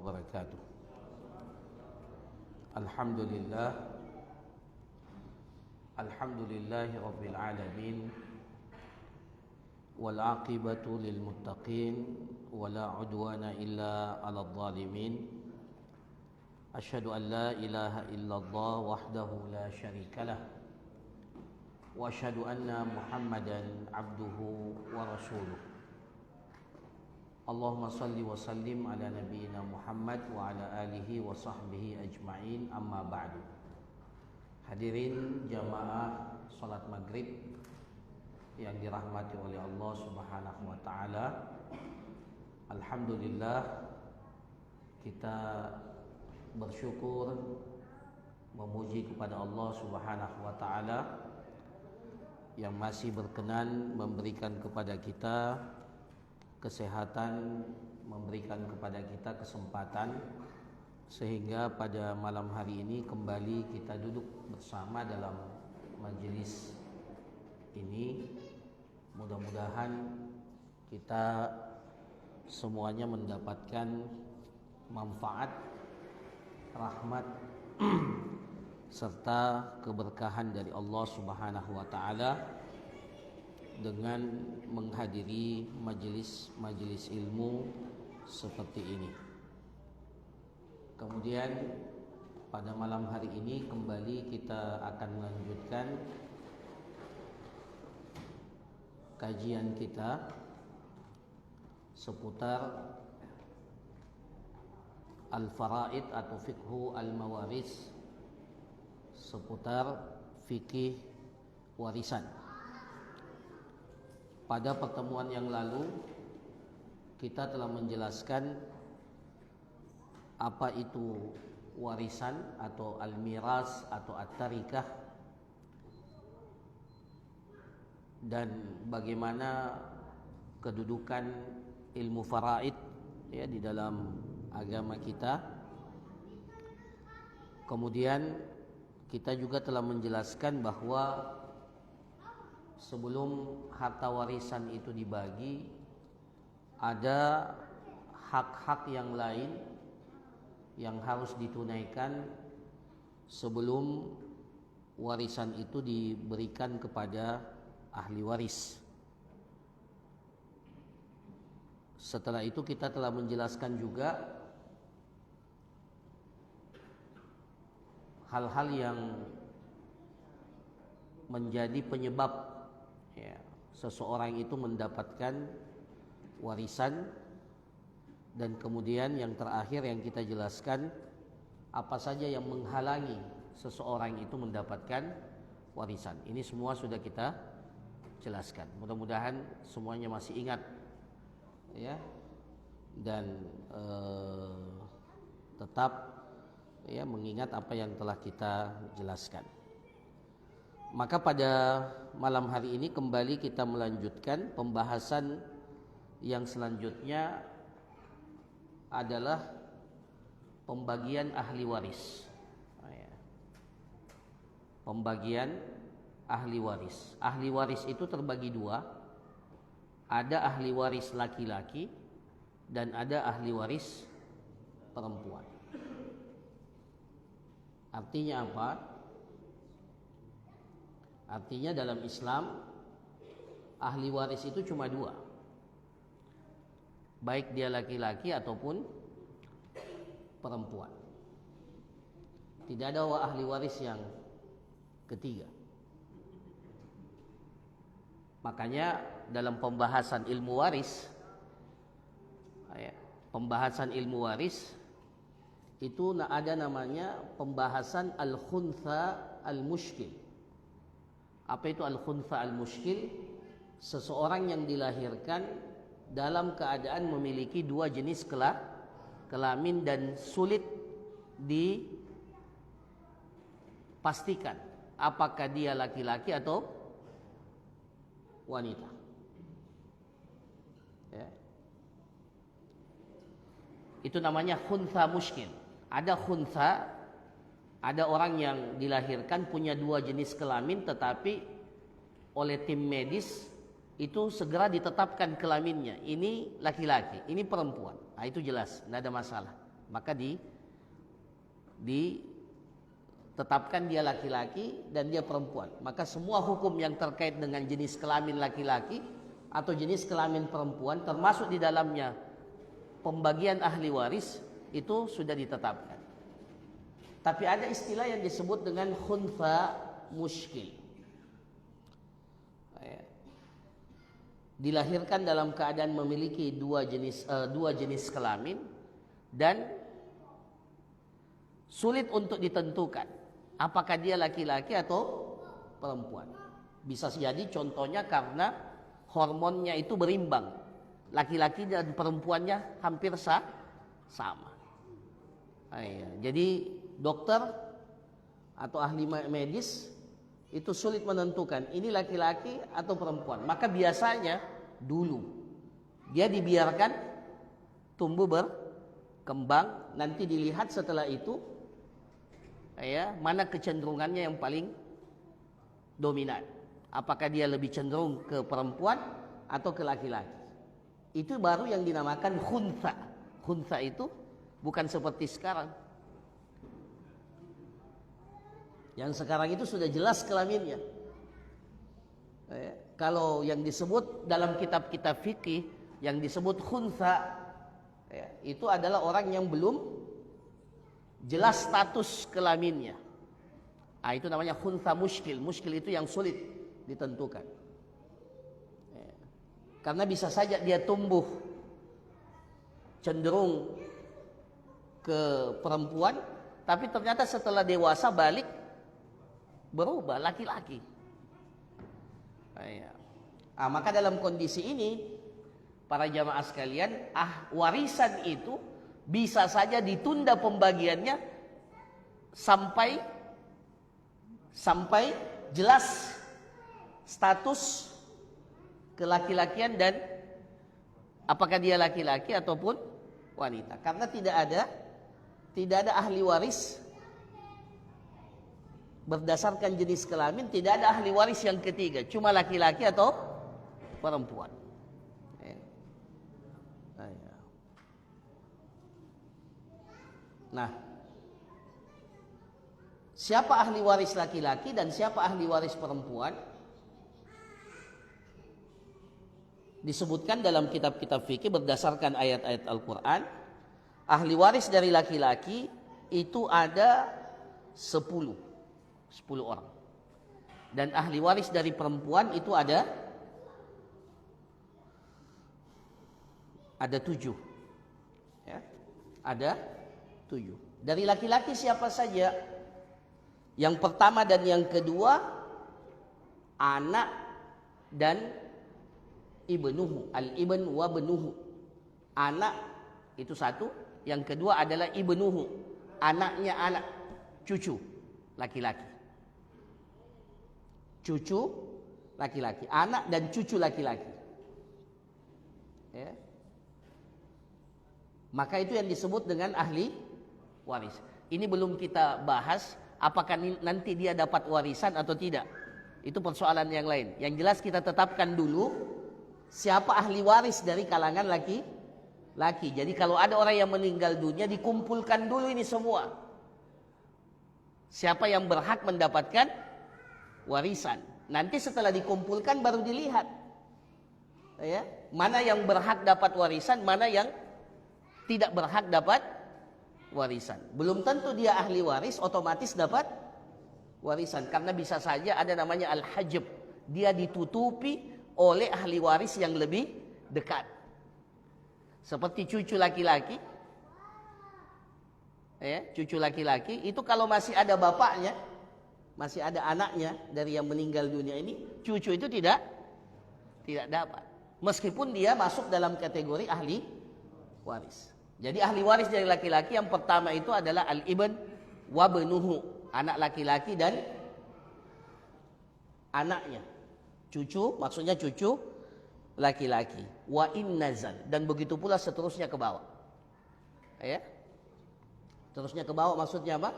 wabarakatuh. Alhamdulillahi rabbil alamin, wal aqibatu lil muttaqin, wala udwana illa 'alal zalimin. Asyhadu an la ilaha illallah wahdahu la syarikalah, wa asyhadu anna Muhammadan abduhu wa rasuluh. Allahumma salli wa sallim ala nabiyyina Muhammad wa ala alihi wa sahbihi ajma'in, amma ba'du. Hadirin jamaah salat maghrib yang dirahmati oleh Allah Subhanahu wa taala. Alhamdulillah, kita bersyukur memuji kepada Allah Subhanahu wa taala yang masih berkenan memberikan kepada kita kesehatan, memberikan kepada kita kesempatan sehingga pada malam hari ini kembali kita duduk bersama dalam majelis ini. Mudah-mudahan kita semuanya mendapatkan manfaat, rahmat serta keberkahan dari Allah Subhanahu wa taala dengan menghadiri majelis ilmu seperti ini. Kemudian pada malam hari ini kembali kita akan melanjutkan kajian kita seputar al-faraid atau fiqhu al-mawaris, seputar fikih warisan. Pada pertemuan yang lalu kita telah menjelaskan apa itu warisan atau al-miras atau at-tarikah dan bagaimana kedudukan ilmu faraid ya di dalam agama kita. Kemudian kita juga telah menjelaskan bahwa sebelum harta warisan itu dibagi, ada hak-hak yang lain yang harus ditunaikan sebelum warisan itu diberikan kepada ahli waris. Setelah itu kita telah menjelaskan juga hal-hal yang menjadi penyebab seseorang itu mendapatkan warisan, dan kemudian yang terakhir yang kita jelaskan apa saja yang menghalangi seseorang itu mendapatkan warisan. Ini semua sudah kita jelaskan. Mudah-mudahan semuanya masih ingat ya, dan tetap ya mengingat apa yang telah kita jelaskan. Maka pada malam hari ini kembali kita melanjutkan pembahasan yang selanjutnya adalah pembagian ahli waris. Pembagian ahli waris. Ahli waris itu terbagi dua. Ada ahli waris laki-laki dan ada ahli waris perempuan. Artinya apa? Artinya dalam Islam ahli waris itu cuma dua, baik dia laki-laki ataupun perempuan. Tidak ada ahli waris yang ketiga. Makanya dalam pembahasan ilmu waris, itu ada namanya pembahasan al-khuntha al-mushkil. Apa itu al-khuntha al-mushkil? Seseorang yang dilahirkan dalam keadaan memiliki dua jenis kelamin dan sulit dipastikan apakah dia laki-laki atau wanita. Ya. Itu namanya khuntha mushkil. Ada khuntha, ada orang yang dilahirkan punya dua jenis kelamin, tetapi oleh tim medis itu segera ditetapkan kelaminnya. Ini laki-laki, ini perempuan. Nah, itu jelas, tidak ada masalah. maka ditetapkan dia laki-laki dan dia perempuan. Maka semua hukum yang terkait dengan jenis kelamin laki-laki atau jenis kelamin perempuan, termasuk di dalamnya pembagian ahli waris, itu sudah ditetapkan. Tapi ada istilah yang disebut dengan khuntha muskil. Dilahirkan dalam keadaan memiliki dua jenis kelamin dan sulit untuk ditentukan apakah dia laki-laki atau perempuan. Bisa jadi contohnya karena hormonnya itu berimbang, laki-laki dan perempuannya hampir sama. Jadi dokter atau ahli medis itu sulit menentukan ini laki-laki atau perempuan. Maka biasanya dulu dia dibiarkan tumbuh berkembang, nanti dilihat setelah itu mana kecenderungannya yang paling dominan. Apakah dia lebih cenderung ke perempuan atau ke laki-laki. Itu baru yang dinamakan khuntha. Khuntha itu bukan seperti sekarang. Yang sekarang itu sudah jelas kelaminnya. Kalau yang disebut dalam kitab-kitab fikih yang disebut khuntha, itu adalah orang yang belum jelas status kelaminnya. Itu namanya khuntha muskil. Muskil itu yang sulit ditentukan. Karena bisa saja dia tumbuh cenderung ke perempuan, tapi ternyata setelah dewasa balik berubah laki-laki. Maka dalam kondisi ini para jamaah sekalian, warisan itu bisa saja ditunda pembagiannya sampai jelas status kelaki-lakian dan apakah dia laki-laki ataupun wanita. Karena tidak ada ahli waris berdasarkan jenis kelamin, tidak ada ahli waris yang ketiga, cuma laki-laki atau perempuan. Nah, siapa ahli waris laki-laki dan siapa ahli waris perempuan? Disebutkan dalam kitab-kitab fikih berdasarkan ayat-ayat Al-Quran. Ahli waris dari laki-laki itu ada 10 orang. Dan ahli waris dari perempuan itu ada 7. Ada 7. Dari laki-laki siapa saja? Yang pertama dan yang kedua, anak dan ibnuhu. Al-ibn wa benuhu. Anak itu satu. Yang kedua adalah ibnuhu. Anaknya anak. Cucu laki-laki. Cucu laki-laki. Anak dan cucu laki-laki. Maka itu yang disebut dengan ahli waris. Ini belum kita bahas apakah nanti dia dapat warisan atau tidak. Itu persoalan yang lain. Yang jelas kita tetapkan dulu siapa ahli waris dari kalangan laki-laki. Jadi kalau ada orang yang meninggal dunia, dikumpulkan dulu ini semua. Siapa yang berhak mendapatkan warisan. Nanti setelah dikumpulkan baru dilihat. Mana yang berhak dapat warisan, mana yang tidak berhak dapat warisan. Belum tentu dia ahli waris otomatis dapat warisan. Karena bisa saja ada namanya al-hajb. Dia ditutupi oleh ahli waris yang lebih dekat. Seperti cucu laki-laki. Cucu laki-laki itu kalau masih ada bapaknya, masih ada anaknya dari yang meninggal dunia ini, cucu itu tidak dapat. Meskipun dia masuk dalam kategori ahli waris. Jadi ahli waris dari laki-laki yang pertama itu adalah al-ibn wa benuhu, anak laki-laki dan anaknya. Cucu, maksudnya cucu laki-laki. Wa in nazal, dan begitu pula seterusnya ke bawah. Terusnya ke bawah maksudnya apa?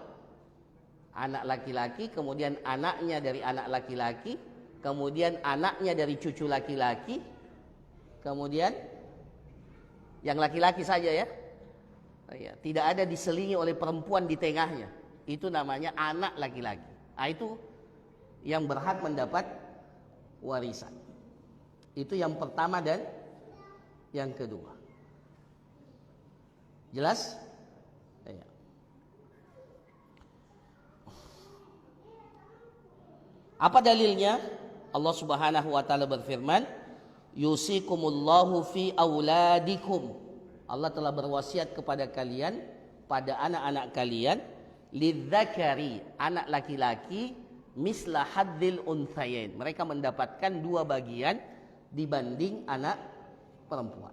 Anak laki-laki, kemudian anaknya dari anak laki-laki, kemudian anaknya dari cucu laki-laki, kemudian yang laki-laki saja Ya, tidak ada diselingi oleh perempuan di tengahnya. Itu namanya anak laki-laki. Nah, itu yang berhak mendapat warisan. Itu yang pertama dan yang kedua. Jelas? Ya. Apa dalilnya? Allah Subhanahu wa taala berfirman, "Yusikumullahu fi auladikum." Allah telah berwasiat kepada kalian pada anak-anak kalian, lidzakari, anak laki-laki, misla hadzil unthayain. Mereka mendapatkan 2 bagian dibanding anak perempuan.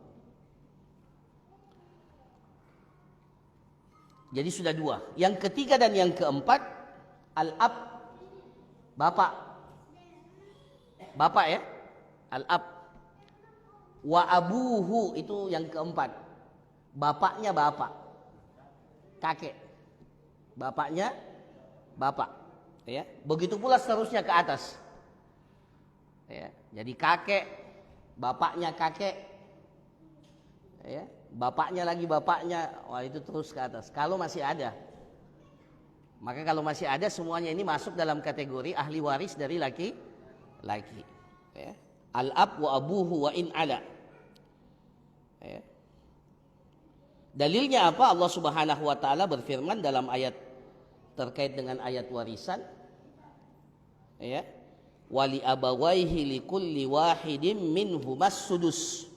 Jadi sudah 2. Yang ketiga dan yang keempat, al-ab, bapak. Bapak ya, al-ab. Wa abuhu, itu yang keempat. Bapaknya bapak. Kakek. Bapaknya bapak. Ya, begitu pula seterusnya ke atas. Ya, jadi kakek, bapaknya kakek. Ya, bapaknya lagi bapaknya, wah itu terus ke atas. Kalau masih ada. Maka kalau masih ada, semuanya ini masuk dalam kategori ahli waris dari laki-laki. Ya. Al-ab wa abuhu wa in ala. Ya. Dalilnya apa? Allah Subhanahu wa taala berfirman dalam ayat terkait dengan ayat warisan. Ya. Wali abawaihi likulli wahidin minhumas sudus.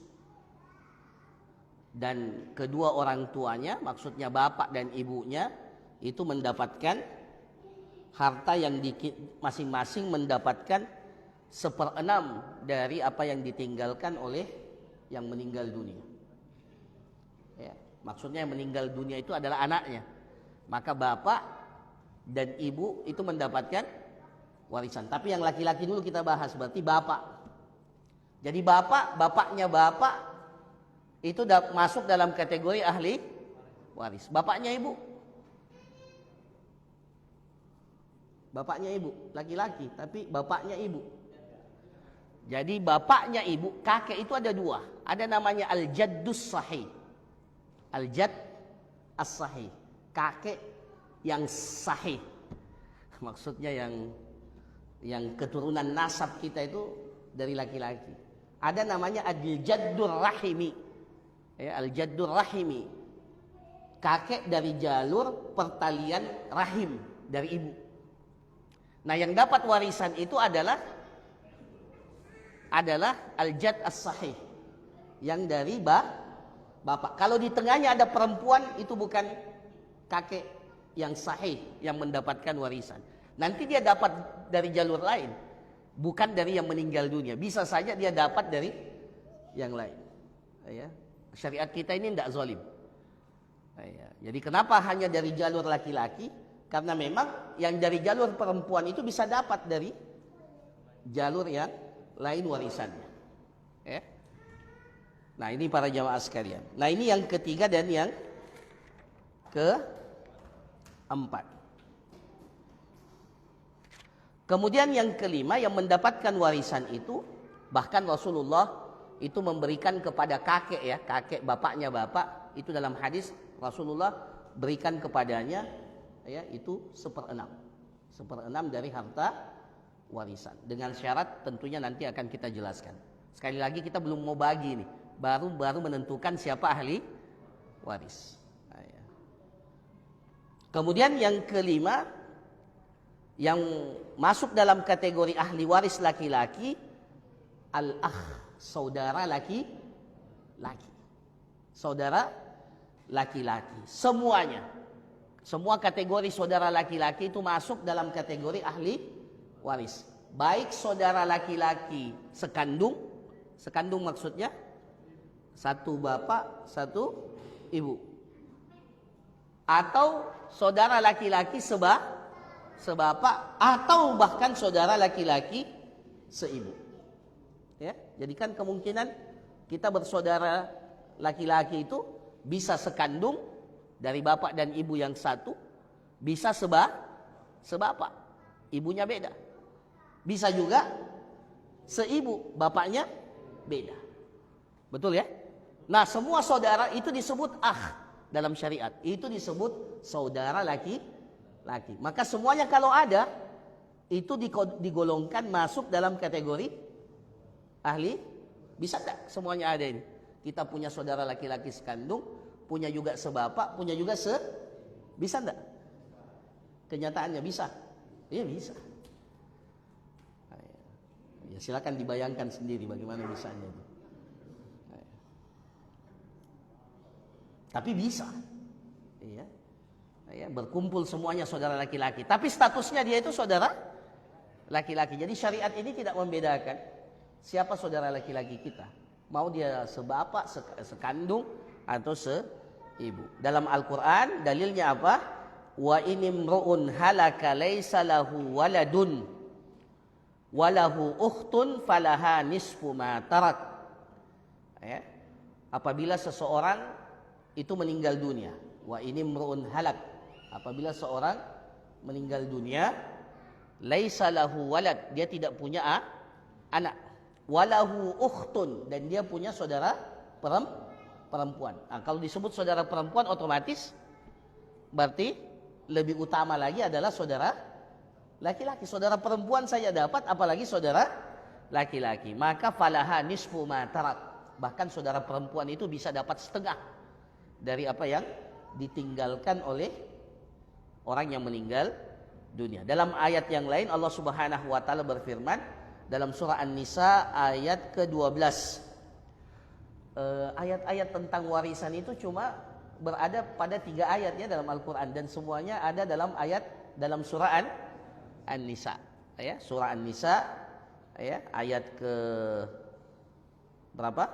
Dan kedua orang tuanya, maksudnya bapak dan ibunya, itu mendapatkan harta yang masing-masing mendapatkan 1/6 dari apa yang ditinggalkan oleh yang meninggal dunia. Ya, maksudnya yang meninggal dunia itu adalah anaknya. Maka bapak dan ibu itu mendapatkan warisan. Tapi yang laki-laki dulu kita bahas, berarti bapak. Jadi bapaknya bapak itu masuk dalam kategori ahli waris. Bapaknya ibu. Bapaknya ibu, laki-laki, tapi bapaknya ibu. Jadi bapaknya ibu, kakek itu ada 2. Ada namanya al-jaddus sahih. Al-jadd as-sahih. Kakek yang sahih. Maksudnya yang keturunan nasab kita itu dari laki-laki. Ada namanya al-jaddur rahimi. Ya, al-jaddur rahimi. Kakek dari jalur pertalian rahim dari ibu. Nah, yang dapat warisan itu adalah al-jadd as-sahih. Yang dari bapak. Kalau di tengahnya ada perempuan, itu bukan kakek yang sahih yang mendapatkan warisan. Nanti dia dapat dari jalur lain, bukan dari yang meninggal dunia. Bisa saja dia dapat dari yang lain. Ya. Syariat kita ini tidak zalim. Ya. Jadi kenapa hanya dari jalur laki-laki? Karena memang yang dari jalur perempuan itu bisa dapat dari jalur yang lain warisannya. Ya. Nah, ini para jamaah sekalian. Nah, ini yang ketiga dan yang keempat. Kemudian yang kelima, yang mendapatkan warisan itu, bahkan Rasulullah itu memberikan kepada kakek, ya, kakek bapaknya bapak, itu dalam hadis Rasulullah berikan kepadanya, ya, itu 1/6. 1/6 dari harta warisan. Dengan syarat tentunya nanti akan kita jelaskan. Sekali lagi kita belum mau bagi nih. Baru menentukan siapa ahli waris. Nah, ya. Kemudian yang kelima, yang masuk dalam kategori ahli waris laki-laki, al-akh, saudara laki-laki. Saudara laki-laki. Semuanya. Semua kategori saudara laki-laki itu masuk dalam kategori ahli waris. Baik saudara laki-laki sekandung maksudnya satu bapak, satu ibu. Atau saudara laki-laki sebapak, atau bahkan saudara laki-laki seibu. Ya, jadi kan kemungkinan kita bersaudara laki-laki itu bisa sekandung dari bapak dan ibu yang satu, bisa sebapak, ibunya beda. Bisa juga seibu, bapaknya beda. Betul ya? Nah, semua saudara itu disebut akh. dalam syariat. Itu disebut saudara laki-laki. Maka semuanya kalau ada, itu digolongkan masuk dalam kategori ahli. Bisa tak semuanya ada ini? Kita punya saudara laki-laki sekandung, punya juga sebapak, punya juga bisa enggak? Kenyataannya bisa? Iya bisa. Ya, silakan dibayangkan sendiri bagaimana bisanya itu. Tapi bisa. Iya. Ya, berkumpul semuanya saudara laki-laki. Tapi statusnya dia itu saudara laki-laki. Jadi syariat ini tidak membedakan siapa saudara laki-laki kita. Mau dia sebapak, sekandung atau seibu. Dalam Al-Quran dalilnya apa? Wa inimru'un halaka laysa lahu waladun walahu ukhtun falaha nisfu ma tarak. Ya. Apabila seseorang itu meninggal dunia, wa inimru'un halak, apabila seorang meninggal dunia, laisa lahu walad, dia tidak punya anak, walahu ukhtun, dan dia punya saudara perempuan. Nah, kalau disebut saudara perempuan otomatis berarti lebih utama lagi adalah saudara laki-laki. Saudara perempuan saya dapat, apalagi saudara laki-laki. Maka falaha nisfu ma tarak. Bahkan saudara perempuan itu bisa dapat setengah dari apa yang ditinggalkan oleh orang yang meninggal dunia. Dalam ayat yang lain Allah Subhanahu wa taala berfirman dalam surah An-Nisa ayat ke-12. Ayat-ayat tentang warisan itu cuma berada pada 3 ayatnya dalam Al-Qur'an, dan semuanya ada dalam surah An-Nisa. Ya, surah An-Nisa ya, ayat ke berapa?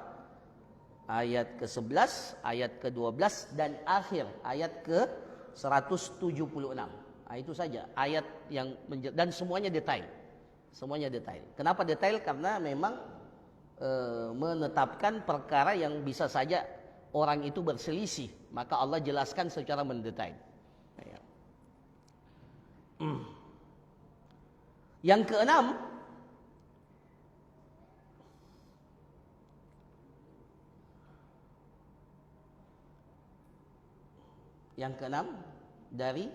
Ayat ke-11, ayat ke-12 dan akhir ayat ke-176. Nah, itu saja ayat yang dan semuanya detail. Semuanya detail. Kenapa detail? Karena memang menetapkan perkara yang bisa saja orang itu berselisih, maka Allah jelaskan secara mendetail. Ya. Yang keenam, dari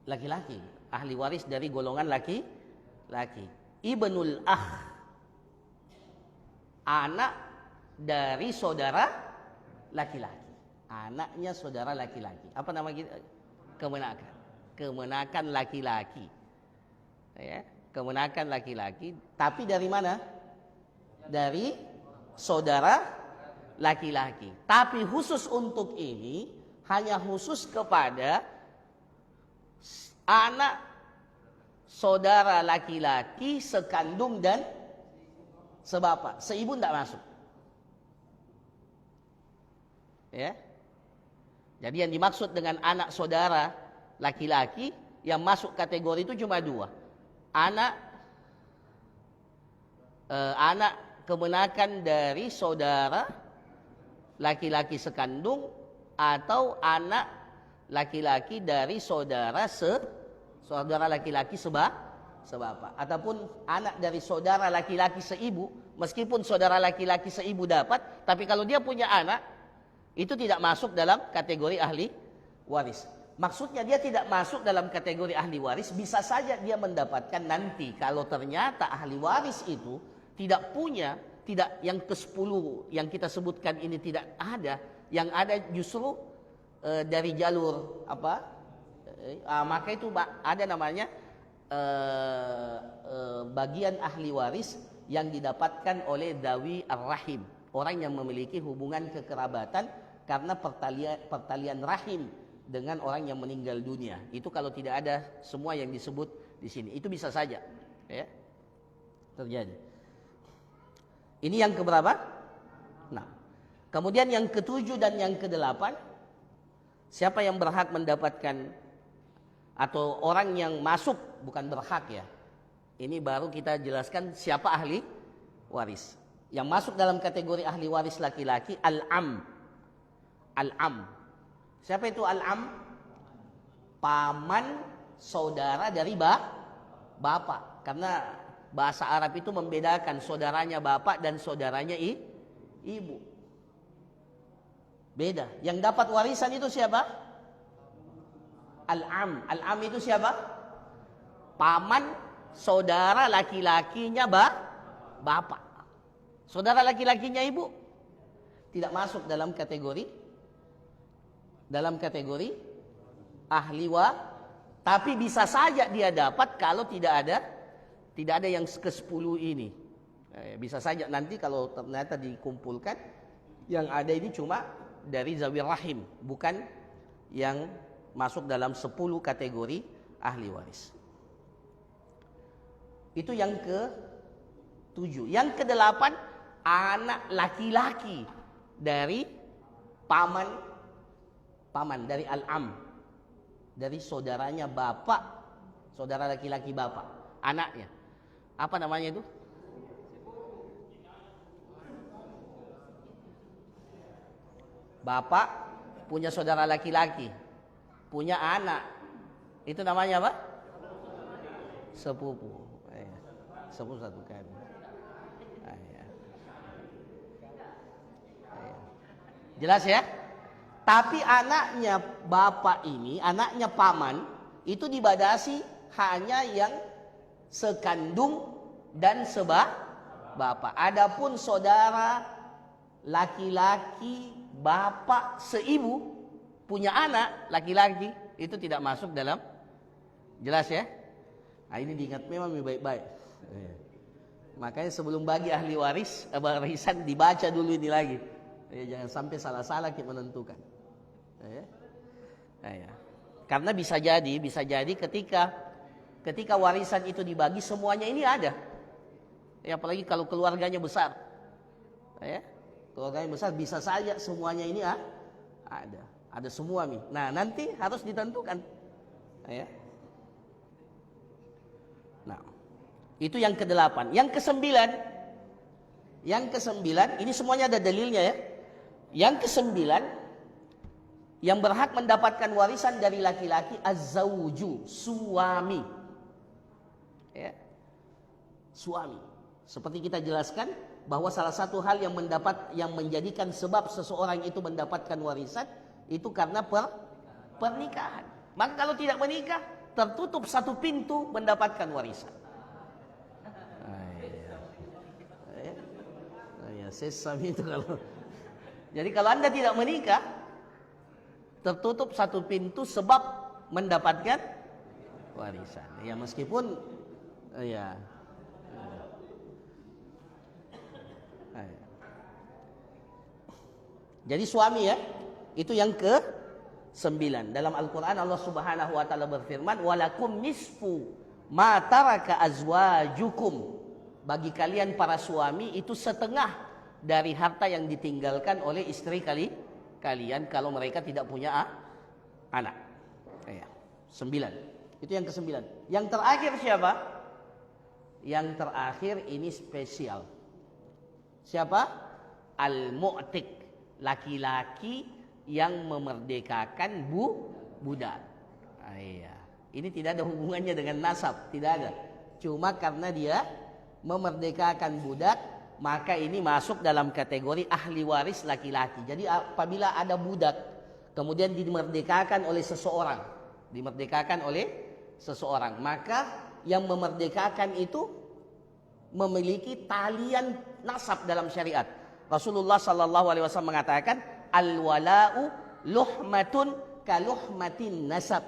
laki-laki, ahli waris dari golongan laki-laki. Ibnul akh, anak dari saudara laki-laki. Anaknya saudara laki-laki. Apa nama kita? Kemenakan laki-laki. Ya, kemenakan laki-laki, tapi dari mana? Dari saudara laki-laki. Tapi khusus untuk ini hanya khusus kepada anak saudara laki-laki sekandung dan sebapak. Seibu tidak masuk. Ya. Jadi yang dimaksud dengan anak saudara laki-laki yang masuk kategori itu cuma 2. Anak kemenakan dari saudara laki-laki sekandung atau anak laki-laki dari saudara laki-laki sebapak, ataupun anak dari saudara laki-laki seibu. Meskipun saudara laki-laki seibu dapat, tapi kalau dia punya anak itu tidak masuk dalam kategori ahli waris. Maksudnya dia tidak masuk dalam kategori ahli waris, bisa saja dia mendapatkan nanti kalau ternyata ahli waris itu tidak punya, tidak yang ke-10 yang kita sebutkan ini tidak ada, yang ada justru dari jalur apa? Maka itu ada namanya bagian ahli waris yang didapatkan oleh dawi ar-rahim, orang yang memiliki hubungan kekerabatan karena pertalian rahim dengan orang yang meninggal dunia. Itu kalau tidak ada semua yang disebut di sini, itu bisa saja ya terjadi. Ini yang keberapa? Nah, kemudian yang ke-7 dan yang ke-8, siapa yang berhak mendapatkan atau orang yang masuk, bukan berhak ya. Ini baru kita jelaskan siapa ahli waris. Yang masuk dalam kategori ahli waris laki-laki al-am. Al-am. Siapa itu al-am? Paman saudara dari bapak. Karena bahasa Arab itu membedakan saudaranya bapak dan saudaranya ibu. Beda. Yang dapat warisan itu siapa? Al-am. Al-am itu siapa? Paman saudara laki-lakinya bapak. Saudara laki-lakinya ibu tidak masuk dalam kategori ahli tapi bisa saja dia dapat kalau tidak ada yang ke-10 ini. Bisa saja nanti kalau ternyata dikumpulkan yang ada ini cuma dari zawir rahim, bukan yang masuk dalam 10 kategori ahli waris. Itu yang ke-7. Yang ke-8, anak laki-laki dari paman dari al-am, dari saudaranya bapak, saudara laki-laki bapak, anaknya. Apa namanya itu? Bapak punya saudara laki-laki, punya anak. Itu namanya apa? Sepupu. Sepupu satu kali. Jelas ya? Tapi anaknya bapak ini, anaknya paman, itu dibatasi hanya yang sekandung dan bapak. Adapun saudara laki-laki bapak seibu punya anak laki-laki, itu tidak masuk dalam. Jelas ya? Nah, ini diingat memang baik-baik. Makanya sebelum bagi ahli warisan dibaca dulu ini lagi. Jangan sampai salah-salah kita menentukan. Karena bisa jadi ketika warisan itu dibagi semuanya ini ada. Apalagi kalau keluarganya besar. Keluarganya besar bisa saja semuanya ini ada. Ada semua nih. Nah, nanti harus ditentukan. Nah, itu yang ke-8. Yang ke-9 ini semuanya ada dalilnya ya. Yang ke-9 yang berhak mendapatkan warisan dari laki-laki az-zawju, suami. Suami. Seperti kita jelaskan bahwa salah satu hal yang menjadikan sebab seseorang itu mendapatkan warisan itu karena pernikahan. Maka kalau tidak menikah, tertutup satu pintu mendapatkan warisan. Sesam itu kalau. Jadi kalau Anda tidak menikah, tertutup satu pintu sebab mendapatkan warisan. Meskipun jadi suami ya, itu yang ke-9. Dalam Al-Qur'an Allah Subhanahu wa taala berfirman, "Walakum nisfu ma taraka azwajukum." Bagi kalian para suami itu setengah dari harta yang ditinggalkan oleh istri kalian kalau mereka tidak punya anak. 9. Itu yang ke-9. Yang terakhir siapa? Yang terakhir ini spesial. Siapa? Al-mu'tik, laki-laki yang memerdekakan budak. Ini tidak ada hubungannya dengan nasab, tidak ada. Cuma karena dia memerdekakan budak, maka ini masuk dalam kategori ahli waris laki-laki. Jadi apabila ada budak kemudian dimerdekakan oleh seseorang, maka yang memerdekakan itu memiliki talian nasab dalam syariat. Rasulullah sallallahu alaihi wasallam mengatakan, al-wala'u luhmatun kaluhmatin nasab.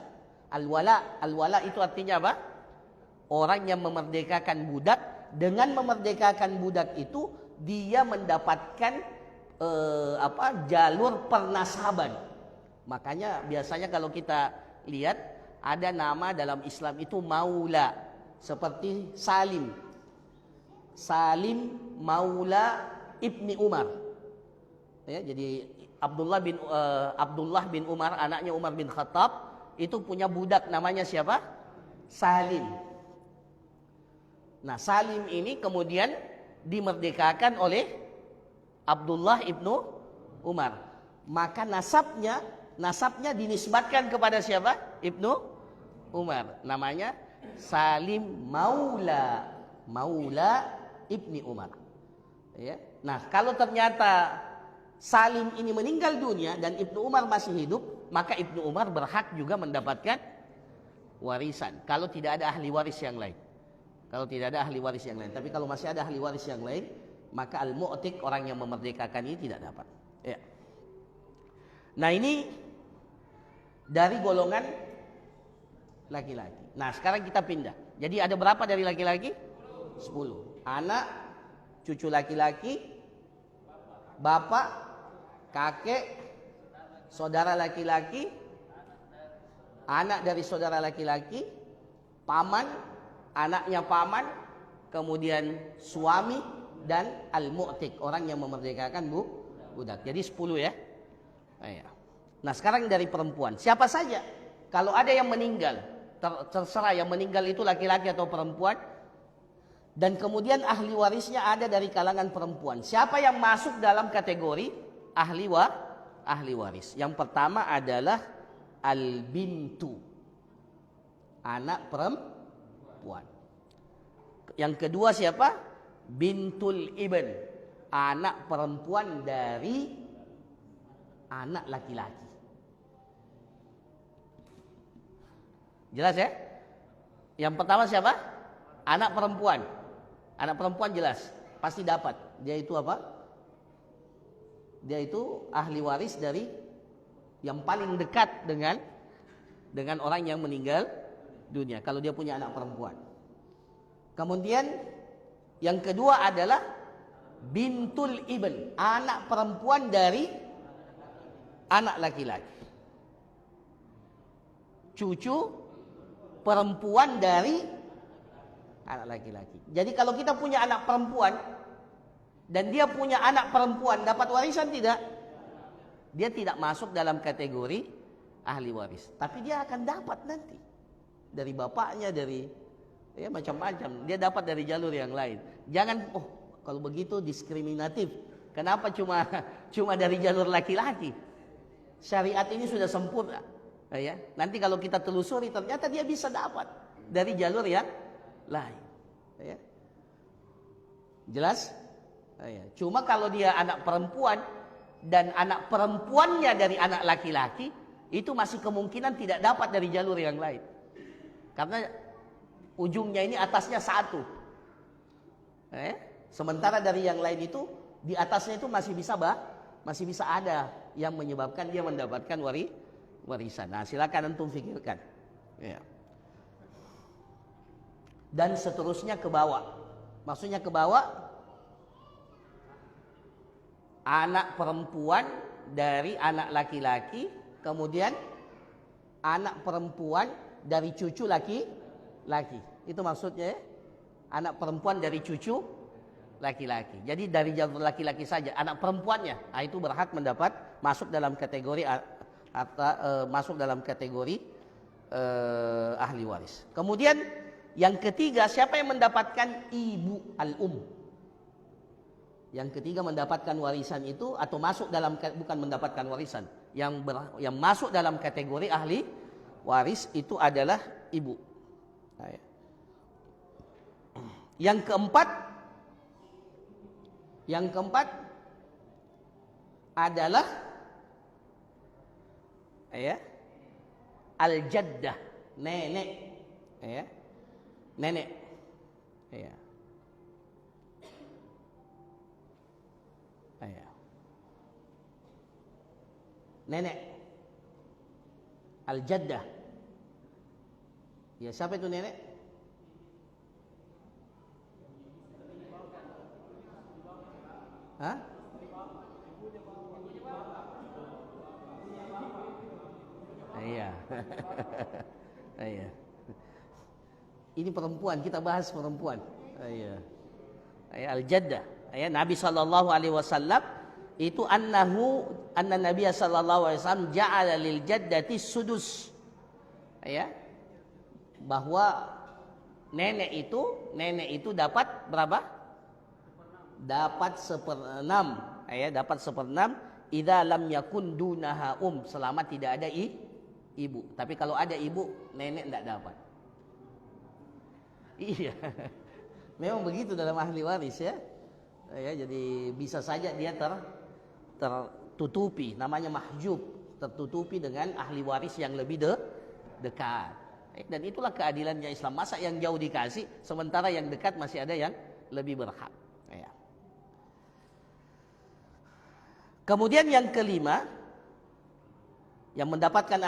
Al-wala itu artinya apa? Orang yang memerdekakan budak, dengan memerdekakan budak itu dia mendapatkan jalur pernasaban. Makanya biasanya kalau kita lihat ada nama dalam Islam itu maula, seperti Salim maula Ibni Umar. Jadi Abdullah bin Umar, anaknya Umar bin Khattab, itu punya budak namanya siapa? Salim. Nah, Salim ini kemudian dimerdekakan oleh Abdullah ibnu Umar. Maka nasabnya dinisbatkan kepada siapa? Ibnu Umar. Namanya Salim maula Ibni Umar. Nah, kalau ternyata Salim ini meninggal dunia dan Ibnu Umar masih hidup, maka Ibnu Umar berhak juga mendapatkan warisan. Kalau tidak ada ahli waris yang lain. Kalau tidak ada ahli waris yang lain. Tapi kalau masih ada ahli waris yang lain, maka al-mu'tik, orang yang memerdekakan ini tidak dapat. Ya. Nah ini dari golongan laki-laki. Nah sekarang kita pindah. Jadi ada berapa dari laki-laki? 10. Anak, cucu laki-laki, bapak, kakek, saudara laki-laki, anak dari saudara laki-laki, paman, anaknya paman, kemudian suami, dan al-mu'tik, orang yang memerdekakan budak. Jadi 10 ya. Nah sekarang dari perempuan, siapa saja kalau ada yang meninggal, terserah yang meninggal itu laki-laki atau perempuan, dan kemudian ahli warisnya ada dari kalangan perempuan. Siapa yang masuk dalam kategori ahli waris? Yang pertama adalah al-bintu, anak perempuan. Yang kedua siapa? Bintul ibn, anak perempuan dari anak laki-laki. Jelas ya? Yang pertama siapa? Anak perempuan. Anak perempuan jelas, pasti dapat. Dia itu apa? Dia itu ahli waris dari yang paling dekat dengan orang yang meninggal dunia, kalau dia punya anak perempuan. Kemudian yang kedua adalah bintul ibn, anak perempuan dari anak laki-laki. Cucu perempuan dari anak laki-laki. Jadi kalau kita punya anak perempuan dan dia punya anak perempuan, dapat warisan tidak? Dia tidak masuk dalam kategori ahli waris, tapi dia akan dapat nanti dari bapaknya, dari macam-macam. Dia dapat dari jalur yang lain. Jangan kalau begitu diskriminatif. Kenapa cuma dari jalur laki-laki? Syariat ini sudah sempurna. Ya. Nanti kalau kita telusuri ternyata dia bisa dapat dari jalur yang lain. Ya. Jelas? Ya. Cuma kalau dia anak perempuan dan anak perempuannya dari anak laki-laki, itu masih kemungkinan tidak dapat dari jalur yang lain. Karena ujungnya ini atasnya satu. Sementara dari yang lain itu di atasnya itu masih bisa ada yang menyebabkan dia mendapatkan warisan. Nah, silakan antum fikirkan. Ya. Dan seterusnya ke bawah. Maksudnya ke bawah, anak perempuan dari anak laki-laki, kemudian anak perempuan dari cucu laki-laki. Itu maksudnya ya? Anak perempuan dari cucu laki-laki. Jadi dari jalur laki-laki saja, anak perempuannya, itu berhak mendapat masuk dalam kategori ahli waris. Kemudian yang ketiga, siapa yang mendapatkan ibu al-um? Yang ketiga mendapatkan warisan itu, atau masuk dalam, bukan mendapatkan warisan, yang masuk dalam kategori ahli waris itu adalah ibu. Yang keempat adalah al-jaddah, nenek. Nenek. Nenek. Al-jaddah. Ya, siapa itu nenek? Hah? Iya. Iya. Ini perempuan, kita bahas perempuan. Iya. Al-jaddah. Nabi sallallahu alaihi wasallam itu anna Nabi sallallahu alaihi wasallam ja'ala lil jaddati sudus. Bahwa nenek itu dapat berapa? Dapat 1/6. Dapat 1/6 idza lam yakun dunaha selama tidak ada ibu. Tapi kalau ada ibu, nenek tidak dapat. Iya. Memang begitu dalam ahli waris ya. Jadi bisa saja dia tertutupi, namanya mahjub, tertutupi dengan ahli waris yang lebih dekat. Dan itulah keadilannya Islam. Masa yang jauh dikasih, sementara yang dekat masih ada yang lebih berhak. Ya. Kemudian yang kelima, yang mendapatkan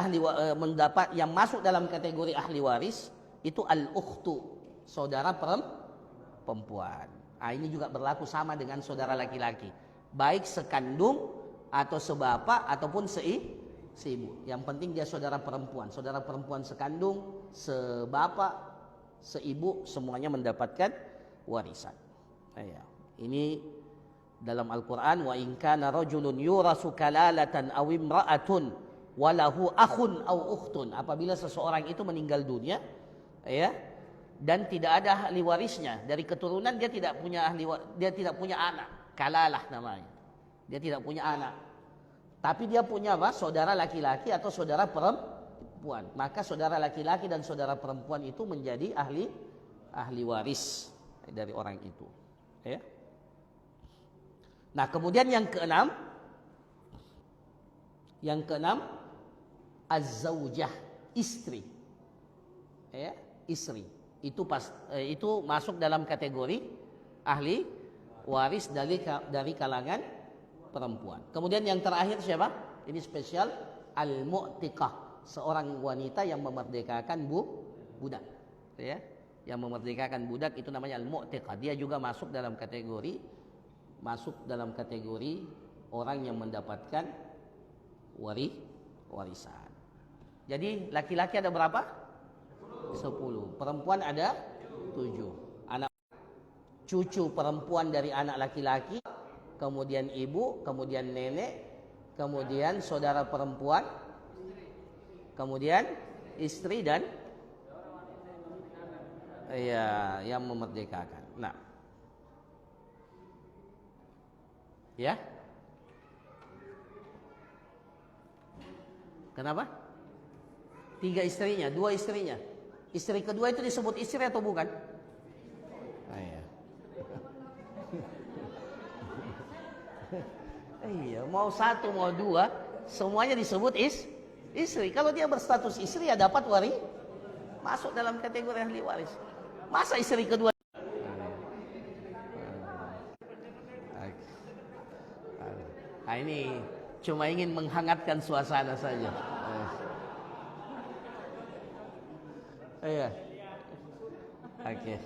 yang masuk dalam kategori ahli waris itu al-ukhtu, saudara perempuan. Nah, ini juga berlaku sama dengan saudara laki-laki, baik sekandung atau sebapak ataupun seibu. Yang penting dia saudara perempuan sekandung, sebapak, seibu, semuanya mendapatkan warisan. Ya. Ini dalam Al-Quran, wa in kana rajulun yurasu kalalatan aw imra'atun walahu akhun aw ukhtun. Apabila seseorang itu meninggal dunia, ya, dan tidak ada ahli warisnya dari keturunan, dia tidak punya anak, kalalah namanya. Dia tidak punya anak. Tapi dia punya apa? Saudara laki-laki atau saudara perempuan. Maka saudara laki-laki dan saudara perempuan itu menjadi ahli waris dari orang itu. Ya. Nah, kemudian yang keenam, az-zaujah, istri. Ya, istri. Itu masuk dalam kategori ahli waris dari kalangan perempuan. Kemudian yang terakhir siapa? Ini spesial, al-mu'tiqah, seorang wanita yang memerdekakan budak. Ya, yang memerdekakan budak itu namanya al-mu'tiqah. Dia juga masuk dalam kategori orang yang mendapatkan warisan. Jadi laki-laki ada berapa? 10. Perempuan ada 7. Anak cucu perempuan dari anak laki-laki, kemudian ibu, kemudian nenek, kemudian saudara perempuan, kemudian istri dan yang memerdekakan. Nah, ya. Kenapa? 3 istrinya, 2 istrinya. Istri kedua itu disebut istri atau bukan? Iya. Iya, mau 1 mau 2, semuanya disebut istri. Kalau dia berstatus istri ya dapat masuk dalam kategori ahli waris. Masa istri kedua? Nah, ini cuma ingin menghangatkan suasana saja. Iya. Oke.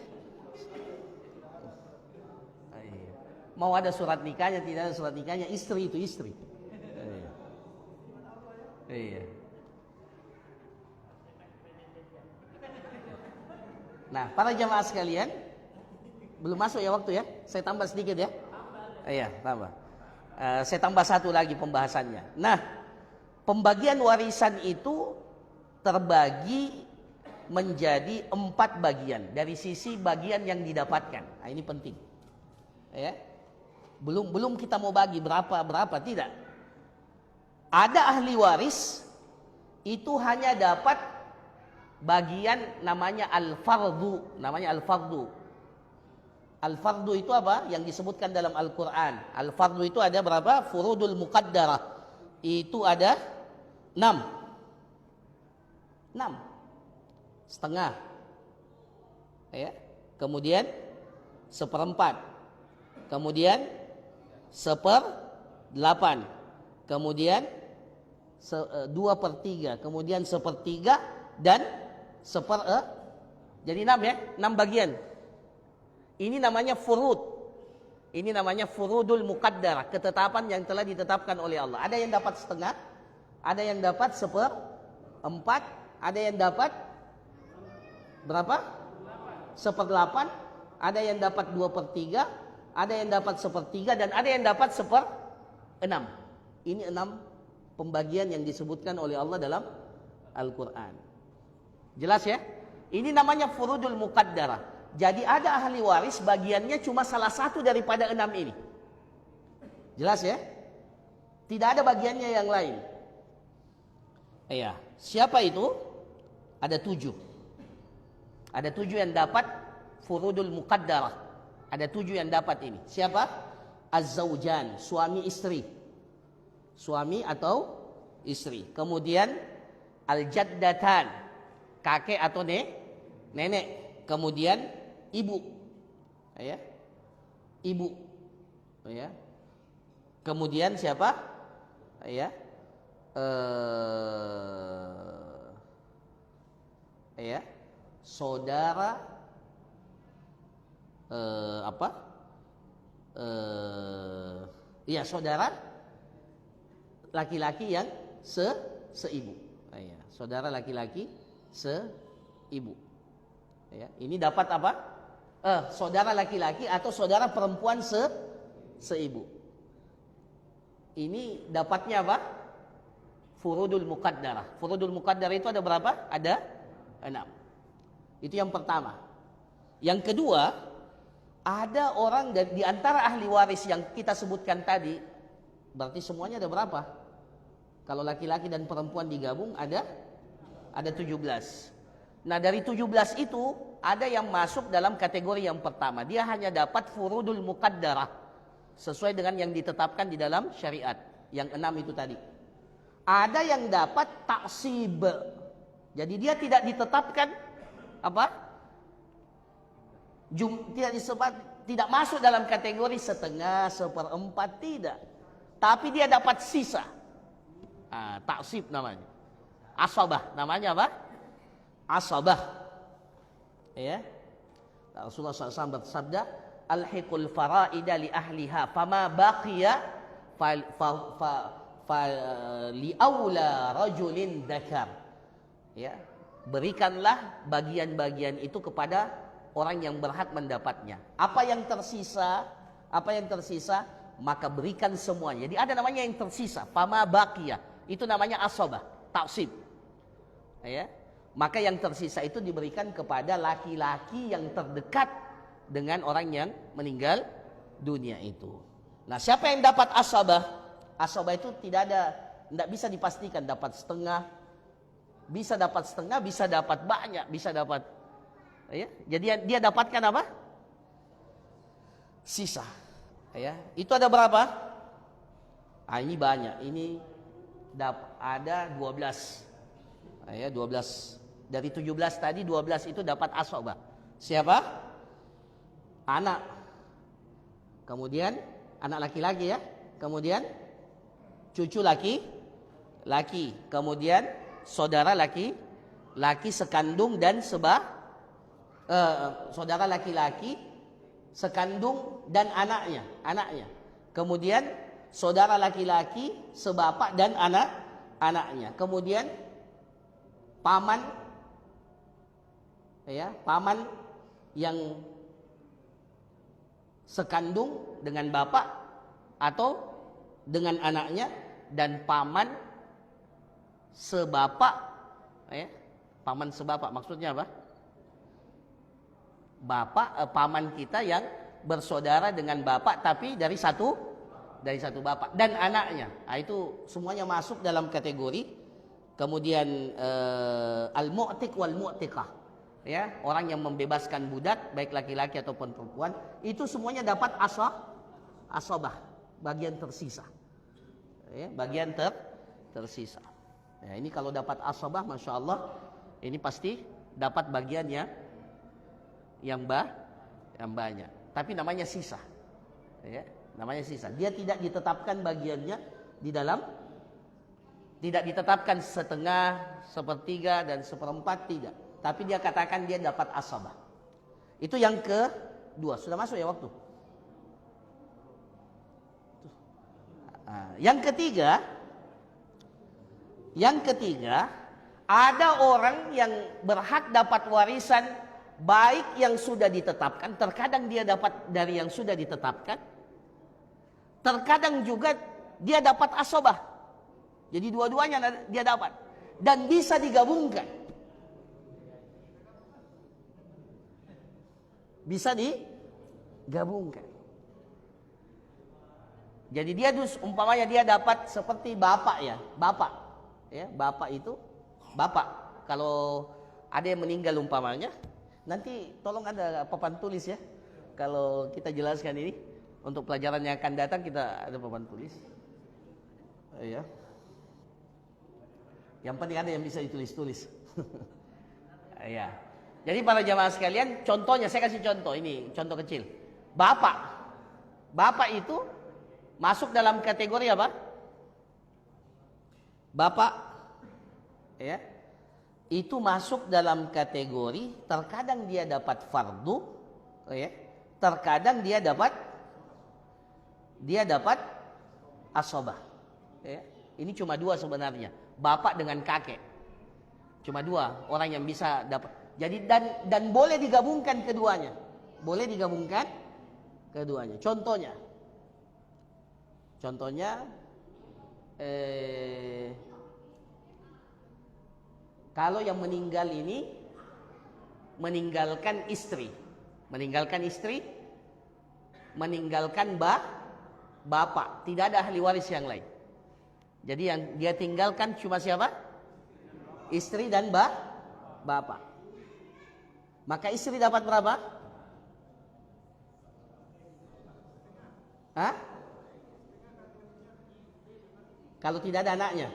Mau ada surat nikahnya, tidak ada surat nikahnya, istri itu istri. Iya. Nah, para jamaah sekalian, belum masuk ya waktu ya? Saya tambah sedikit ya? Iya, tambah. Saya tambah 1 lagi pembahasannya. Nah, pembagian warisan itu terbagi menjadi 4 bagian dari sisi bagian yang didapatkan. Nah, ini penting. Ya. Belum kita mau bagi berapa tidak. Ada ahli waris itu hanya dapat bagian namanya al-fardu, Al-fardu itu apa? Yang disebutkan dalam Al-Quran. Al-fardu itu ada berapa? Furudul muqaddarah. Itu ada 6. 6,5. Ya. Kemudian 1/4. Kemudian 1/8. Kemudian 2/3. Kemudian 1/3 dan jadi 6 ya, 6 bagian. Ini namanya furud. Ini namanya furudul muqaddarah, ketetapan yang telah ditetapkan oleh Allah. Ada yang dapat 1/2, ada yang dapat 1/4, ada yang dapat berapa? 1/8, ada yang dapat 2/3, ada yang dapat 1/3, dan ada yang dapat 1/6. Ini 6 pembagian yang disebutkan oleh Allah dalam Al-Quran. Jelas ya? Ini namanya furudul muqaddarah. Jadi ada ahli waris bagiannya cuma salah satu daripada 6 ini. Jelas ya? Tidak ada bagiannya yang lain. Iya. Siapa itu? Ada 7. Ada 7 yang dapat furudul muqaddarah. Ada 7 yang dapat ini. Siapa? Az-zawjan, suami istri. suami atau istri. Kemudian al-jaddatan, kakek atau nenek. Kemudian ibu, ya, ibu, ya. Kemudian siapa, ya, ya, saudara, apa, ya, saudara laki-laki yang seibu, ya, saudara laki-laki seibu. Ya, ini dapat apa? Saudara laki-laki atau saudara perempuan seibu. Ini dapatnya apa? Furudul muqaddarah. Furudul muqaddarah itu ada berapa? Ada 6. Itu yang pertama. Yang kedua, ada orang di antara ahli waris yang kita sebutkan tadi, berarti semuanya ada berapa? Kalau laki-laki dan perempuan digabung ada 17. Nah, dari 17 itu ada yang masuk dalam kategori yang pertama. Dia hanya dapat furudul muqaddarah sesuai dengan yang ditetapkan di dalam syariat. Yang 6 itu tadi. Ada yang dapat taksib. Jadi dia tidak ditetapkan apa? Tidak masuk dalam kategori setengah, seperempat, tidak. Tapi dia dapat sisa. Taksib namanya. Asabah namanya apa? Asabah, ya. Rasulullah SAW bersabda, alhiqul faraida li ahliha, fama baqiya li aula rajulin dzakar. Ya, berikanlah bagian-bagian itu kepada orang yang berhak mendapatnya. Apa yang tersisa, maka berikan semuanya. Jadi ada namanya yang tersisa, fama baqiya. Itu namanya asabah, taksib. Ya. Maka yang tersisa itu diberikan kepada laki-laki yang terdekat dengan orang yang meninggal dunia itu. Nah, siapa yang dapat asabah? Asabah itu tidak bisa dipastikan, dapat setengah, bisa dapat banyak, bisa dapat, ya. Jadi dia dapatkan apa? Sisa. Ya. Itu ada berapa? Ini banyak. Ini ada 12. Ya, 12. Dari 17 tadi 12 itu dapat asabah. Siapa? Anak. Kemudian anak laki-laki, ya. Kemudian cucu laki. Kemudian saudara laki sekandung dan saudara laki-laki sekandung dan anaknya. Kemudian saudara laki-laki sebapak dan anaknya. Kemudian paman, ya, paman yang sekandung dengan bapak atau dengan anaknya, dan paman sebapak, ya. Paman sebapak maksudnya apa? Paman kita yang bersaudara dengan bapak tapi dari satu bapak, dan anaknya. Itu semuanya masuk dalam kategori. Kemudian al-mu'tiq wal mu'tiqah. Ya, orang yang membebaskan budak baik laki-laki ataupun perempuan, itu semuanya dapat asabah, bagian tersisa. Ya, bagian tersisa. Ya, ini kalau dapat asabah, masya Allah, ini pasti dapat bagiannya yang banyak. Tapi namanya sisa. Ya, namanya sisa. Dia tidak ditetapkan bagiannya di dalam, tidak ditetapkan setengah, sepertiga dan seperempat, tidak. Tapi dia katakan dia dapat asabah. Itu yang kedua. Sudah masuk ya waktu? Yang ketiga, ada orang yang berhak dapat warisan baik yang sudah ditetapkan. Terkadang dia dapat dari yang sudah ditetapkan. Terkadang juga dia dapat asabah. Jadi dua-duanya dia dapat. Dan bisa digabungkan. Bisa digabungkan. Jadi dia umpamanya dia dapat seperti bapak, ya, bapak itu bapak. Kalau ada yang meninggal umpamanya, nanti tolong ada papan tulis, ya. Kalau kita jelaskan ini untuk pelajaran yang akan datang, kita ada papan tulis. Ya. Yang penting ada yang bisa ditulis-tulis. Ya. Jadi para jamaah sekalian, contohnya saya kasih contoh ini, contoh kecil. Bapak itu masuk dalam kategori apa? Bapak, ya, itu masuk dalam kategori terkadang dia dapat fardu, ya, terkadang dia dapat asobah. Ya. Ini cuma dua sebenarnya, bapak dengan kakek, cuma dua orang yang bisa dapat. Jadi dan boleh digabungkan keduanya, boleh digabungkan keduanya. Contohnya, kalau yang meninggal ini meninggalkan istri, meninggalkan bapak, tidak ada ahli waris yang lain. Jadi yang dia tinggalkan cuma siapa? Istri dan bapak. Maka istri dapat berapa? Hah? Kalau tidak ada anaknya,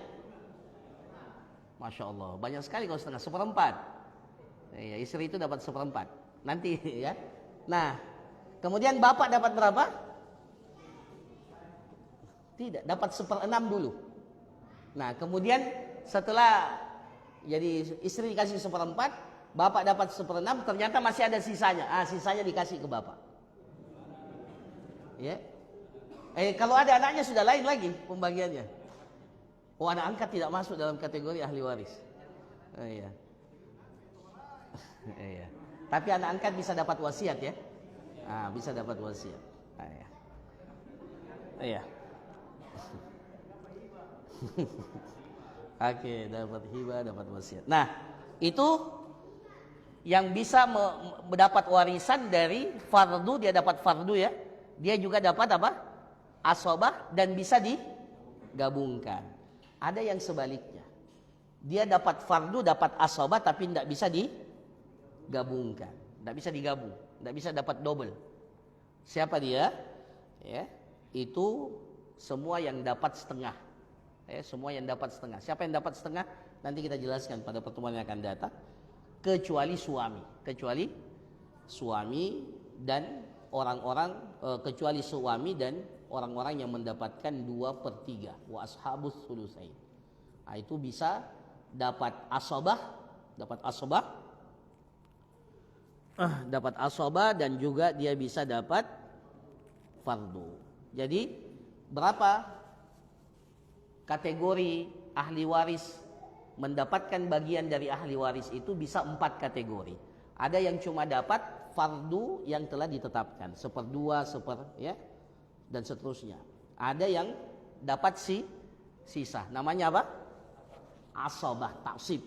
Masya Allah, banyak sekali kalau setengah, seperempat. Ya, istri itu dapat seperempat. Nanti ya. Nah, kemudian bapak dapat berapa? Tidak, dapat 1/6 dulu. Nah, kemudian setelah jadi istri dikasih 1/4, bapak dapat 1/6, ternyata masih ada sisanya. Sisanya dikasih ke bapak. Ya. Kalau ada anaknya sudah lain lagi pembagiannya. Anak angkat tidak masuk dalam kategori ahli waris. Iya. Iya. Tapi anak angkat bisa dapat wasiat ya. Bisa dapat wasiat. Iya. Iya. Oke, dapat hibah, dapat wasiat. Nah, itu yang bisa mendapat warisan dari fardu, dia dapat fardu ya. Dia juga dapat apa? Asobah, dan bisa digabungkan. Ada yang sebaliknya. Dia dapat fardu, dapat asobah, tapi tidak bisa digabungkan. Tidak bisa digabung. Tidak bisa dapat double. Siapa dia? Ya, itu semua yang dapat setengah. Semua yang dapat setengah. Siapa yang dapat setengah? Nanti kita jelaskan pada pertemuan yang akan datang. Kecuali suami dan orang-orang, kecuali suami dan orang-orang yang mendapatkan 2/3, wa ashabus sulusain. Itu bisa dapat asobah, dapat asobah, dan juga dia bisa dapat fardu. Jadi berapa kategori ahli waris mendapatkan bagian dari ahli waris itu? Bisa 4 kategori. Ada yang cuma dapat fardu yang telah ditetapkan, 1/2, ya, dan seterusnya. Ada yang dapat sisa, namanya apa? Asobah, taksib.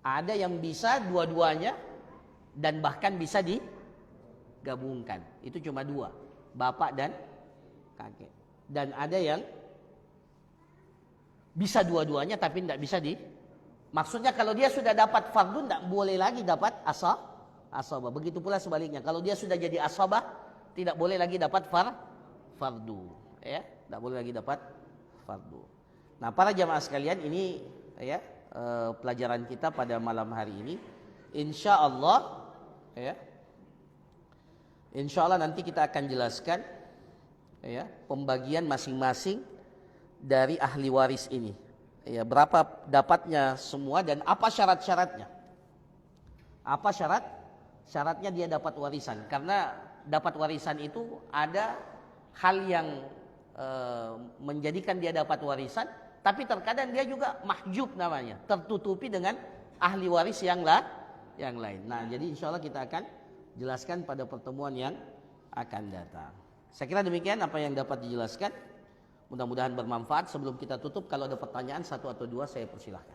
Ada yang bisa dua-duanya dan bahkan bisa digabungkan. Itu cuma 2, bapak dan kakek. Dan ada yang bisa dua-duanya tapi tidak bisa maksudnya kalau dia sudah dapat fardu tidak boleh lagi dapat asobah. Begitu pula sebaliknya, kalau dia sudah jadi asobah tidak boleh lagi dapat fardu, ya, tidak boleh lagi dapat fardu. Nah, para jamaah sekalian, ini ya pelajaran kita pada malam hari ini. Insya Allah, ya, insya Allah nanti kita akan jelaskan ya pembagian masing-masing dari ahli waris ini. Ya, berapa dapatnya semua dan apa syarat-syaratnya? Apa syaratnya dia dapat warisan? Karena dapat warisan itu ada hal yang menjadikan dia dapat warisan, tapi terkadang dia juga mahjub namanya, tertutupi dengan ahli waris yang lain. Nah, jadi insya Allah kita akan jelaskan pada pertemuan yang akan datang. Saya kira demikian apa yang dapat dijelaskan. Mudah-mudahan bermanfaat. Sebelum kita tutup, kalau ada pertanyaan 1 atau 2 saya persilahkan.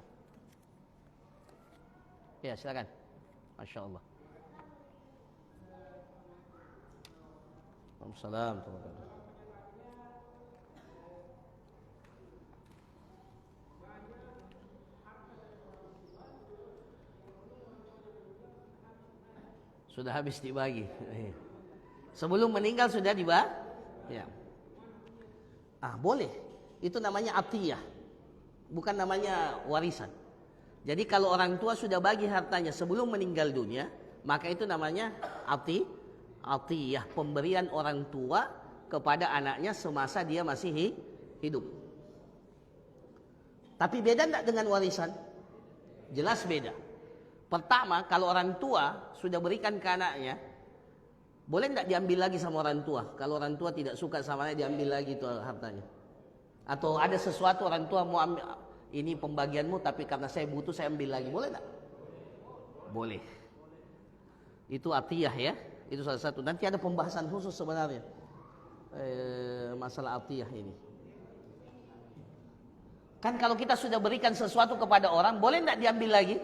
Ya, silakan. Masya Allah. Waalaikumsalam. Sudah habis dibagi. Sebelum meninggal sudah dibagi. Ya. Boleh. Itu namanya atiyah, bukan namanya warisan. Jadi kalau orang tua sudah bagi hartanya sebelum meninggal dunia, maka itu namanya atiyah, pemberian orang tua kepada anaknya semasa dia masih hidup. Tapi beda enggak dengan warisan? Jelas beda. Pertama, kalau orang tua sudah berikan ke anaknya, boleh enggak diambil lagi sama orang tua? Kalau orang tua tidak suka sama anaknya, diambil lagi itu hartanya. Atau ada sesuatu orang tua mau ambil, ini pembagianmu tapi karena saya butuh saya ambil lagi, boleh enggak? Boleh. Itu atiyah ya, itu salah satu. Nanti ada pembahasan khusus sebenarnya masalah atiyah ini. Kan kalau kita sudah berikan sesuatu kepada orang, boleh enggak diambil lagi?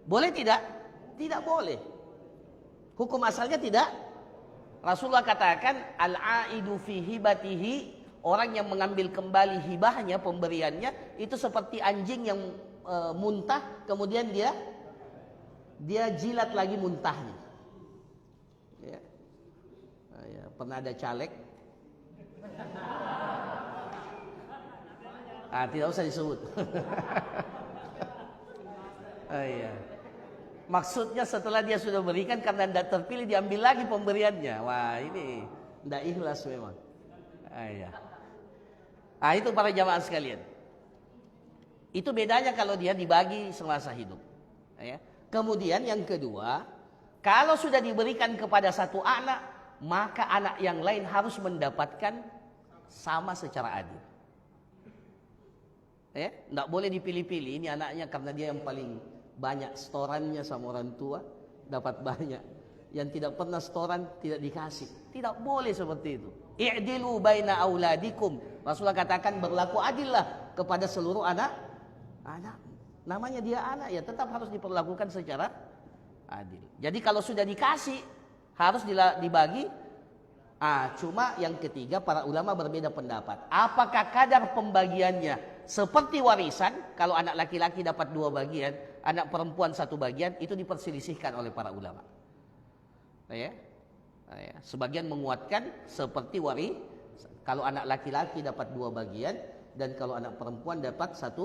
Boleh tidak? Tidak boleh. Hukum asalnya tidak. Rasulullah katakan al-aidu fi hibatihi, orang yang mengambil kembali hibahnya, pemberiannya, itu seperti anjing yang muntah, kemudian dia jilat lagi muntahnya. Ya. Ya, pernah ada caleg. Tidak usah disebut. Iya. Maksudnya setelah dia sudah berikan, karena tidak terpilih diambil lagi pemberiannya. Wah, ini tidak ikhlas memang. Iya. Itu para jamaah sekalian. Itu bedanya kalau dia dibagi semasa hidup. Ya. Kemudian yang kedua, kalau sudah diberikan kepada satu anak, maka anak yang lain harus mendapatkan sama secara adil. Ya, tidak boleh dipilih-pilih. Ini anaknya karena dia yang paling banyak setorannya sama orang tua, dapat banyak. Yang tidak pernah setoran tidak dikasih. Tidak boleh seperti itu. I'dilu baina auladikum. Rasulullah katakan berlaku adillah kepada seluruh anak. Namanya dia anak, ya tetap harus diperlakukan secara adil. Jadi kalau sudah dikasih harus dibagi. Cuma yang ketiga para ulama berbeda pendapat. Apakah kadar pembagiannya seperti warisan? Kalau anak laki-laki dapat 2 bagian, anak perempuan 1 bagian, itu diperselisihkan oleh para ulama. Ya. Sebagian menguatkan seperti warisan. Kalau anak laki-laki dapat 2 bagian, dan kalau anak perempuan dapat 1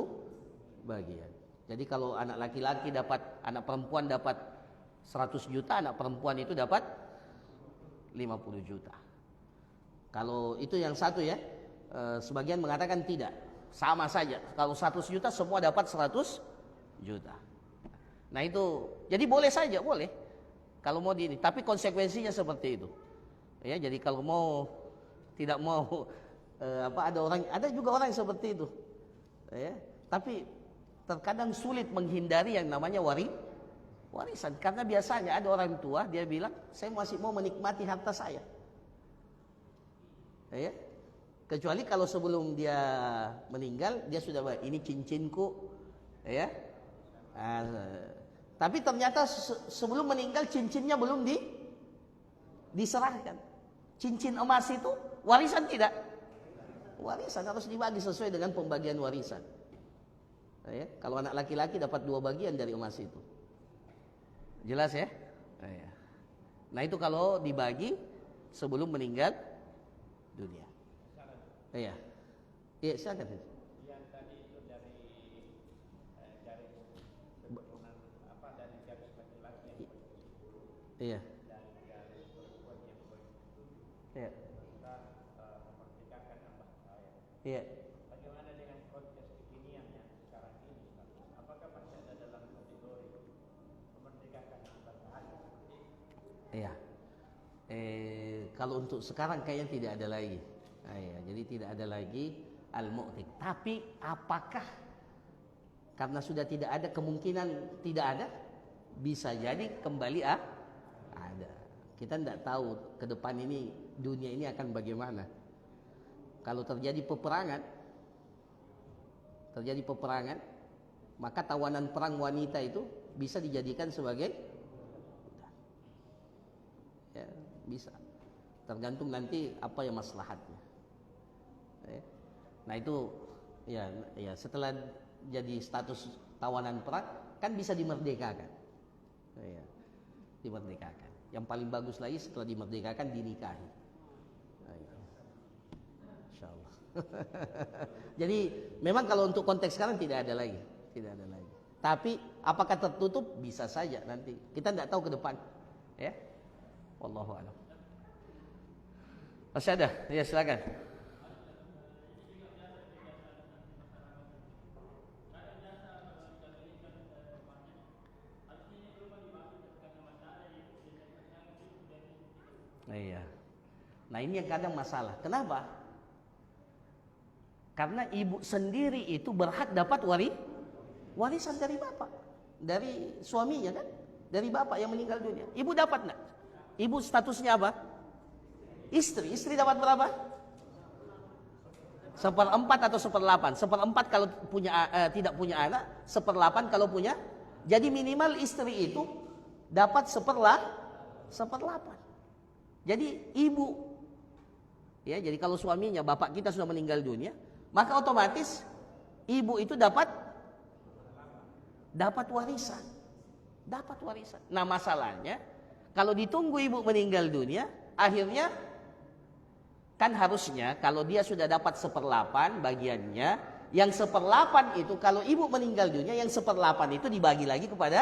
bagian. Jadi kalau anak laki-laki anak perempuan dapat 100 juta, anak perempuan itu dapat 50 juta. Kalau itu yang satu ya, sebagian mengatakan tidak, sama saja. Kalau 100 juta semua dapat 100 juta. Nah itu, jadi boleh saja, boleh. Kalau mau tapi konsekuensinya seperti itu. Ya, jadi kalau tidak mau ada juga orang yang seperti itu. Ya, tapi terkadang sulit menghindari yang namanya warisan, karena biasanya ada orang tua dia bilang, saya masih mau menikmati harta saya. Ya, kecuali kalau sebelum dia meninggal dia sudah bilang, ini cincinku, ya. Tapi ternyata sebelum meninggal cincinnya belum diserahkan. Cincin emas itu warisan tidak? Warisan harus dibagi sesuai dengan pembagian warisan. Ya, kalau anak laki-laki dapat 2 bagian dari emas itu. Jelas ya? Nah itu kalau dibagi sebelum meninggal dunia. Iya. Iya, silakan. Yang tadi itu dari garis keturunan dari garis laki-laki yang begitu. Iya. Dan garis perempuan yang begitu. Iya. Kita memerdekakan anak saya. Iya. Bagaimana dengan konteks kekinian yang sekarang ini? Apakah masih ada dalam kategori memerdekakan anak saya seperti itu? Iya. Kalau untuk sekarang kayaknya tidak ada lagi. Jadi tidak ada lagi al-mu'tik. Tapi apakah karena sudah tidak ada, kemungkinan tidak ada, bisa jadi kembali ada. Kita tidak tahu ke depan ini dunia ini akan bagaimana. Kalau terjadi peperangan, maka tawanan perang wanita itu bisa dijadikan sebagai ya, bisa. Tergantung nanti apa yang maslahatnya. Nah itu ya setelah jadi status tawanan perang kan bisa dimerdekakan. Ya, dimerdekakan. Yang paling bagus lagi setelah dimerdekakan dinikahi. Insyaallah. Jadi memang kalau untuk konteks sekarang tidak ada lagi, tidak ada lagi. Tapi apakah tertutup? Bisa saja nanti. Kita tidak tahu ke depan. Ya. Wallahu a'lam. Masih ada? Ya, silakan. Iya. Nah, ini yang kadang masalah. Kenapa? Karena ibu sendiri itu berhak dapat warisan dari bapak, dari suaminya kan, dari bapak yang meninggal dunia. Ibu dapat enggak? Ibu statusnya apa? Istri. Istri dapat berapa? 1/4 atau 1/8. 1/4 kalau tidak punya anak, 1/8 kalau punya. Jadi minimal istri itu dapat 1/8. Jadi ibu, ya, jadi kalau suaminya, bapak kita sudah meninggal dunia, maka otomatis ibu itu dapat warisan, dapat warisan. Nah, masalahnya kalau ditunggu ibu meninggal dunia, akhirnya kan harusnya kalau dia sudah dapat 1/8 bagiannya, yang 1/8 itu kalau ibu meninggal dunia, yang 1/8 itu dibagi lagi kepada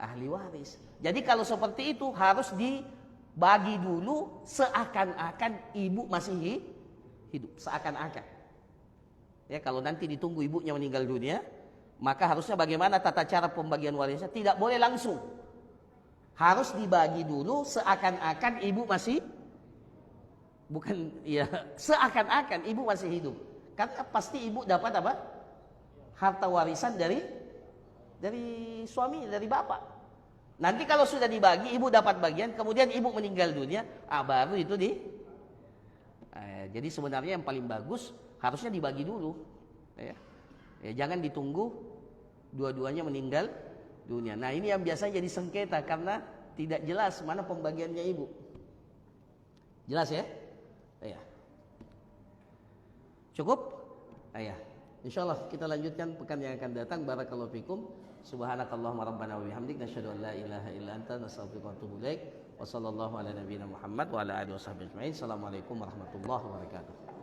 ahli waris. Jadi kalau seperti itu harus dibagi dulu seakan-akan ibu masih hidup, seakan-akan. Ya, kalau nanti ditunggu ibunya meninggal dunia, maka harusnya bagaimana tata cara pembagian warisnya? Tidak boleh langsung. Harus dibagi dulu seakan-akan ibu masih, bukan ya, seakan-akan ibu masih hidup. Karena pasti ibu dapat apa? Harta warisan dari suami, dari bapak. Nanti kalau sudah dibagi, ibu dapat bagian, kemudian ibu meninggal dunia, baru itu jadi sebenarnya yang paling bagus harusnya dibagi dulu. Ya, jangan ditunggu dua-duanya meninggal dunia. Nah, ini yang biasanya jadi sengketa karena tidak jelas mana pembagiannya ibu. Jelas ya? Ya. Cukup? Ya. Insyaallah kita lanjutkan pekan yang akan datang. Barakallahu fikum. Subhanakallahumma rabbana wa bihamdik nasyhadu an la ilaha illa anta nastaghfiruka wa atubu ilaik. Wa sallallahu ala nabiyyina Muhammad wa ala alihi washabbihi ajmain. Assalamualaikum warahmatullahi wabarakatuh.